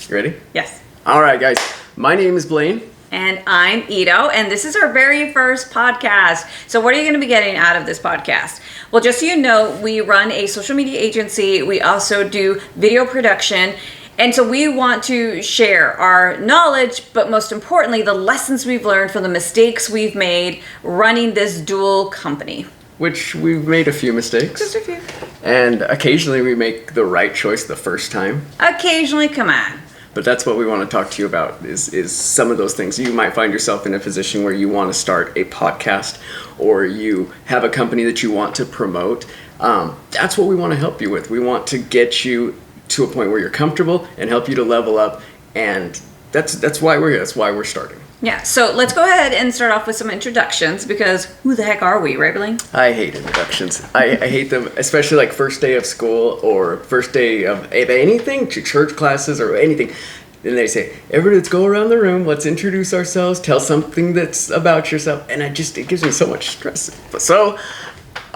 You ready? Yes. All right, guys. My name is Blaine. And I'm Ito, and this is our very first podcast. So what are you going to be getting out of this podcast? Well, just so you know, we run a social media agency. We also do video production. And so we want to share our knowledge, but most importantly, the lessons we've learned from the mistakes we've made running this dual company. Which we've made a few mistakes. Just a few. And occasionally we make the right choice the first time. Occasionally, come on. But that's what we want to talk to you about is some of those things. You might find yourself in a position where you want to start a podcast or you have a company that you want to promote. That's what we want to help you with. We want to get you to a point where you're comfortable and help you to level up. And that's why we're here. That's why we're starting. Yeah, so let's go ahead and start off with some introductions because who the heck are we, right, Blaine? I hate introductions. I hate them, especially like first day of school or first day of anything, church classes or anything. And they say, everybody, let's go around the room, let's introduce ourselves, tell something that's about yourself. And it gives me so much stress. So,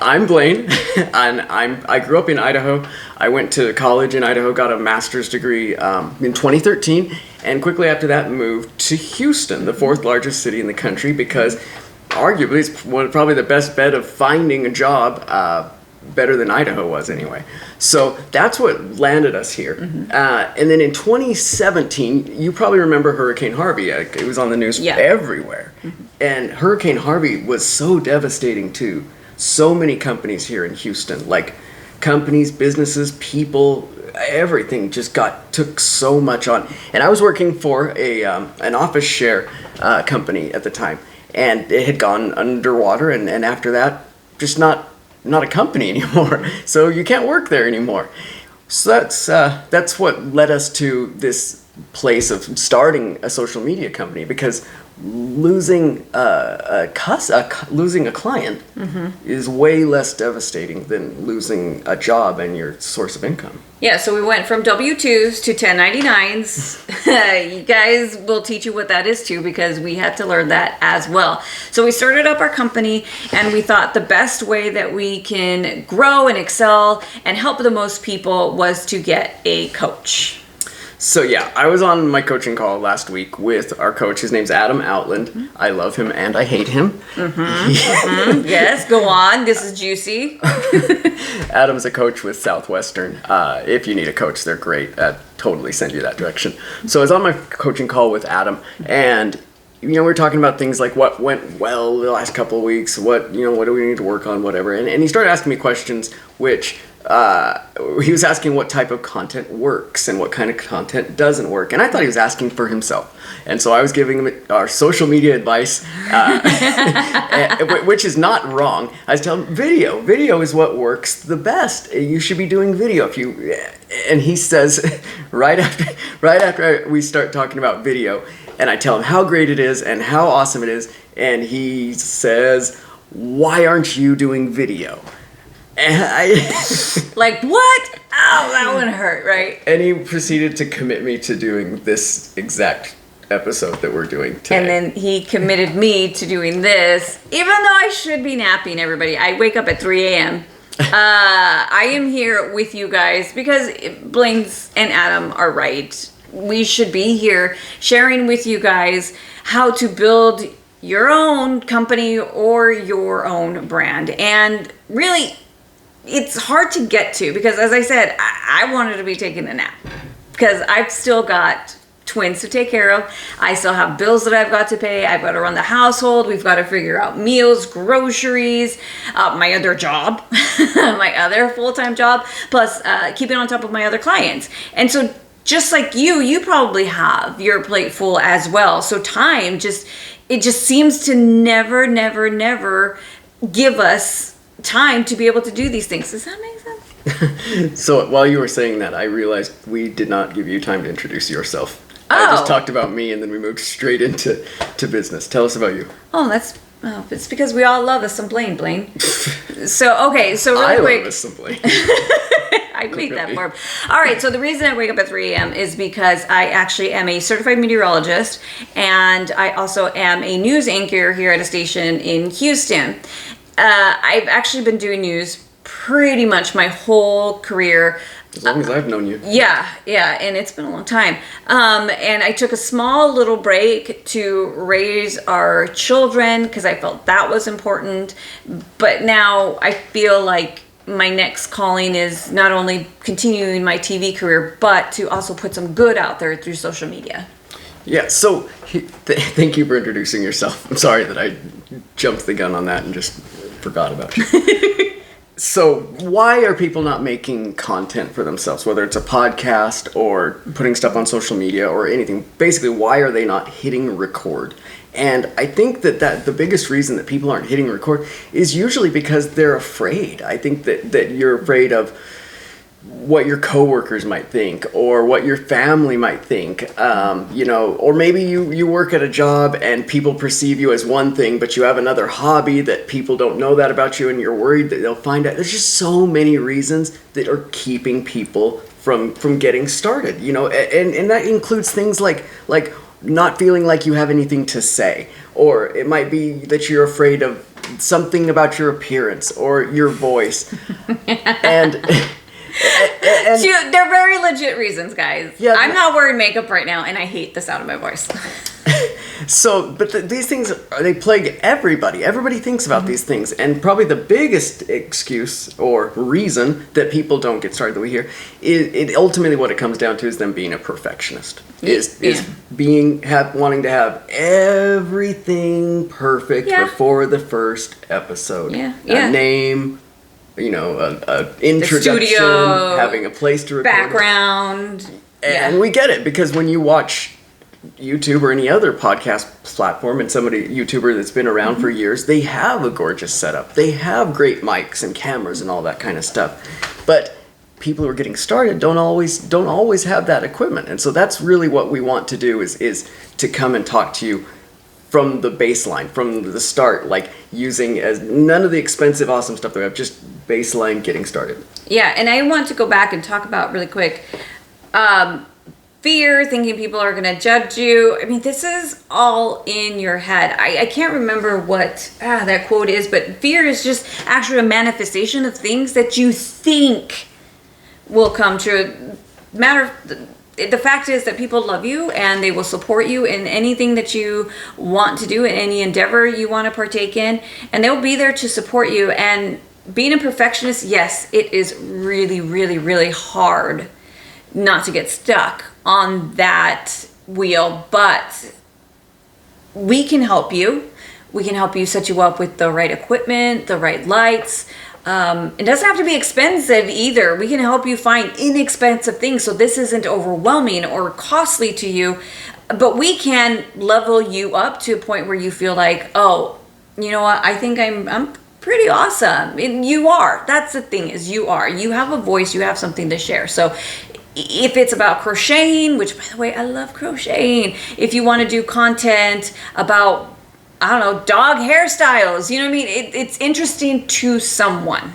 I'm Blaine, and I grew up in Idaho. I went to college in Idaho, got a master's degree in 2013, and quickly after that moved to Houston, the fourth largest city in the country, because arguably it's probably the best bet of finding a job, better than Idaho was anyway. So that's what landed us here. Mm-hmm. And then in 2017, you probably remember Hurricane Harvey. It was on the news everywhere. Mm-hmm. And Hurricane Harvey was so devastating to so many companies here in Houston, like companies, businesses, people, everything just took so much on. And I was working for an office share company at the time, and it had gone underwater, and after that, just not a company anymore. So you can't work there anymore. So that's what led us to this place of starting a social media company, because losing a client is way less devastating than losing a job and your source of income. Yeah, so we went from W-2s to 1099s. You guys will teach you what that is too, because we had to learn that as well. So we started up our company, and we thought the best way that we can grow and excel and help the most people was to get a coach. So yeah, I was on my coaching call last week with our coach. His name's Adam Outland. Mm-hmm. I love him and I hate him. Mm-hmm. Mm-hmm. Yes, go on. This is juicy. Adam's a coach with Southwestern. If you need a coach, they're great. I'd totally send you that direction. So I was on my coaching call with Adam, and we were talking about things like what went well the last couple of weeks, what do we need to work on, whatever. And he started asking me questions which he was asking what type of content works and what kind of content doesn't work. And I thought he was asking for himself. And so I was giving him our social media advice, which is not wrong. I was telling him video is what works the best. You should be doing video. And he says, right after we start talking about video, and I tell him how great it is and how awesome it is, and he says, why aren't you doing video? And like, what? Oh, that one hurt, right? And he proceeded to commit me to doing this exact episode that we're doing today. And then he committed me to doing this, even though I should be napping, everybody. I wake up at 3 a.m. I am here with you guys because Blaine's and Adam are right. We should be here sharing with you guys how to build your own company or your own brand. And really, it's hard to get to because, as I said, I wanted to be taking a nap because I've still got twins to take care of. I still have bills that I've got to pay. I've got to run the household. We've got to figure out meals, groceries, my other job, my other full-time job, plus keeping on top of my other clients. And so just like you probably have your plate full as well. So time it just seems to never give us time to be able to do these things. Does that make sense? So while you were saying that, I realized we did not give you time to introduce yourself. Oh. I just talked about me and then we moved straight into business. Tell us about you. It's because we all love us some Blaine. So really quick. I love us some Blaine. I made that for him. All right, so the reason I wake up at 3 a.m. is because I actually am a certified meteorologist, and I also am a news anchor here at a station in Houston. I've actually been doing news pretty much my whole career As long as I've known you. Yeah, and it's been a long time. And I took a small little break to raise our children because I felt that was important. But now I feel like my next calling is not only continuing my TV career, but to also put some good out there through social media. Yeah, so thank you for introducing yourself. I'm sorry that I jumped the gun on that and just forgot about you. So why are people not making content for themselves, whether it's a podcast or putting stuff on social media or anything? Basically, why are they not hitting record? And I think that the biggest reason that people aren't hitting record is usually because they're afraid. I think that you're afraid of what your coworkers might think or what your family might think, or maybe you work at a job and people perceive you as one thing, but you have another hobby that people don't know that about you and you're worried that they'll find out. There's just so many reasons that are keeping people from getting started, and that includes things like not feeling like you have anything to say, or it might be that you're afraid of something about your appearance or your voice. and They're very legit reasons, guys. Yeah, I'm not wearing makeup right now, and I hate the sound of my voice. So, but these things, they plague everybody. Everybody thinks about these things. And probably the biggest excuse or reason that people don't get started that we hear, ultimately what it comes down to is them being a perfectionist. Is wanting to have everything perfect before the first episode. A name, an introduction, studio, having a place to record. Background. And we get it, because when you watch YouTube or any other podcast platform and YouTuber that's been around for years, they have a gorgeous setup. They have great mics and cameras and all that kind of stuff. But people who are getting started don't always have that equipment. And so that's really what we want to do is to come and talk to you from the baseline, from the start, like using as none of the expensive, awesome stuff that we have, just baseline getting started. Yeah, and I want to go back and talk about really quick, fear, thinking people are going to judge you. I mean, this is all in your head. I can't remember what that quote is, but fear is just actually a manifestation of things that you think will come true. The fact is that people love you and they will support you in anything that you want to do, in any endeavor you want to partake in, and they'll be there to support you. And being a perfectionist, yes, it is really, really, really hard not to get stuck on that wheel, but we can help you. We can help you set you up with the right equipment, the right lights. It doesn't have to be expensive either. We can help you find inexpensive things so this isn't overwhelming or costly to you, but we can level you up to a point where you feel like, oh, you know what, I think I'm pretty awesome. And you are. That's the thing, is you are. You have a voice, you have something to share. So if it's about crocheting, which, by the way, I love crocheting. If you want to do content about, I don't know, dog hairstyles, you know what I mean? It's interesting to someone.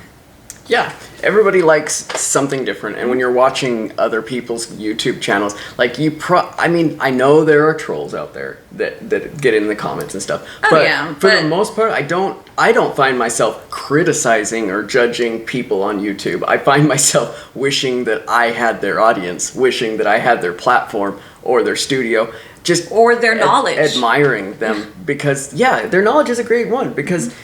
Yeah, everybody likes something different. And when you're watching other people's YouTube channels, like I know there are trolls out there that get in the comments and stuff. But for the most part, I don't find myself criticizing or judging people on YouTube. I find myself wishing that I had their audience, wishing that I had their platform or their studio. Or their knowledge. Admiring them because, their knowledge is a great one, because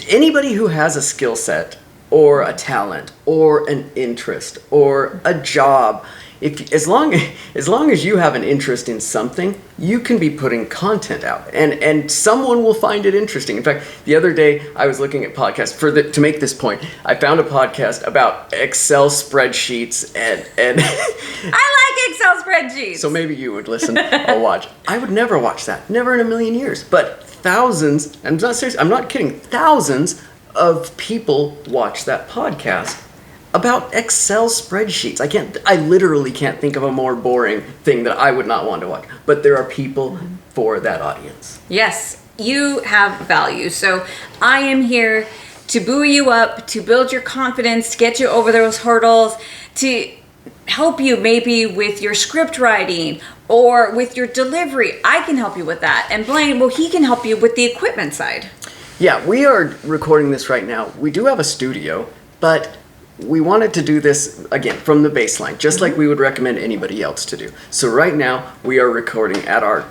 anybody who has a skill set or a talent or an interest or a job, as long as you have an interest in something, you can be putting content out, and someone will find it interesting. In fact, the other day I was looking at podcasts to make this point. I found a podcast about Excel spreadsheets and I like Excel spreadsheets. So maybe you would listen or watch. I would never watch that, never in a million years. But thousands, I'm not serious, I'm not kidding, thousands of people watch that podcast about Excel spreadsheets. I literally can't think of a more boring thing that I would not want to watch. But there are people for that audience. Yes, you have value. So I am here to buoy you up, to build your confidence, to get you over those hurdles, to help you maybe with your script writing or with your delivery. I can help you with that. And Blaine, well, he can help you with the equipment side. Yeah, we are recording this right now. We do have a studio, but we wanted to do this, again, from the baseline, just like we would recommend anybody else to do. So right now, we are recording at our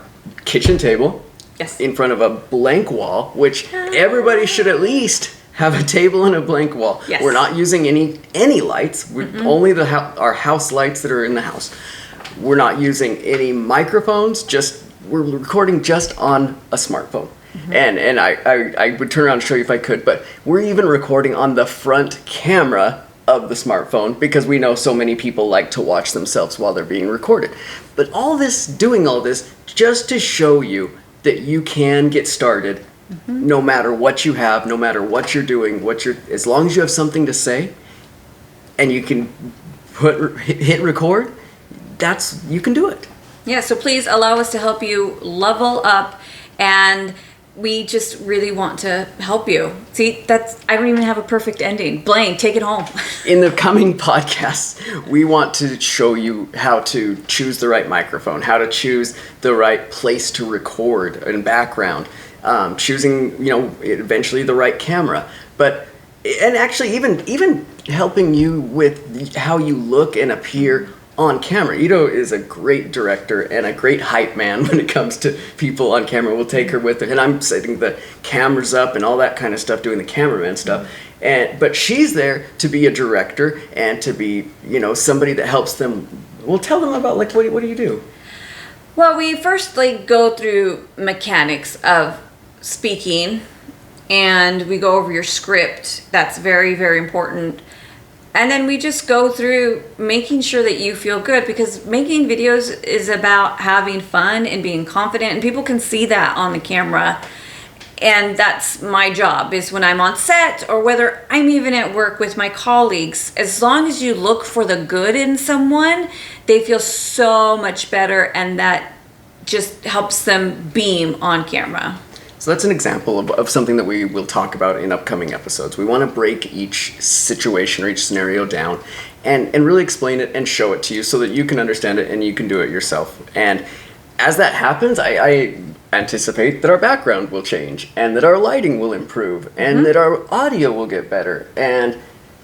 kitchen table. Yes. In front of a blank wall, which everybody should at least have a table and a blank wall. Yes. We're not using any lights. We're only our house lights that are in the house. We're not using any microphones. We're recording just on a smartphone. And I would turn around and show you if I could, but we're even recording on the front camera of the smartphone because we know so many people like to watch themselves while they're being recorded. But doing all this just to show you that you can get started no matter what you have, no matter what you're doing, as long as you have something to say and you can hit record, you can do it. Yeah, so please allow us to help you level up, and we just really want to help you. See, I don't even have a perfect ending. Blaine, take it home. In the coming podcasts, we want to show you how to choose the right microphone, how to choose the right place to record and background, choosing, eventually the right camera. And actually even helping you with how you look and appear on camera. Ito is a great director and a great hype man when it comes to people on camera. We'll take her with her, and I'm setting the cameras up and all that kind of stuff, doing the cameraman stuff. But she's there to be a director and to be, somebody that helps them. We'll tell them about what do you do? Well, we first go through mechanics of speaking, and we go over your script. That's very, very important. And then we just go through making sure that you feel good, because making videos is about having fun and being confident, and people can see that on the camera. And that's my job, is when I'm on set or whether I'm even at work with my colleagues, as long as you look for the good in someone, they feel so much better, and that just helps them beam on camera. So that's an example of something that we will talk about in upcoming episodes. We want to break each situation or each scenario down and really explain it and show it to you so that you can understand it and you can do it yourself. And as that happens, I anticipate that our background will change and that our lighting will improve and that our audio will get better, and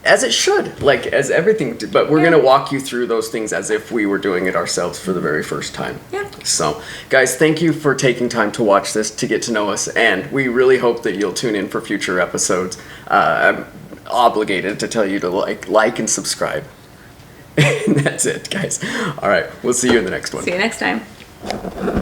as it should, as everything. But we're going to walk you through those things as if we were doing it ourselves for the very first time. Yeah. So, guys, thank you for taking time to watch this, to get to know us, and we really hope that you'll tune in for future episodes. I'm obligated to tell you to like and subscribe. And that's it, guys. All right, we'll see you in the next one. See you next time.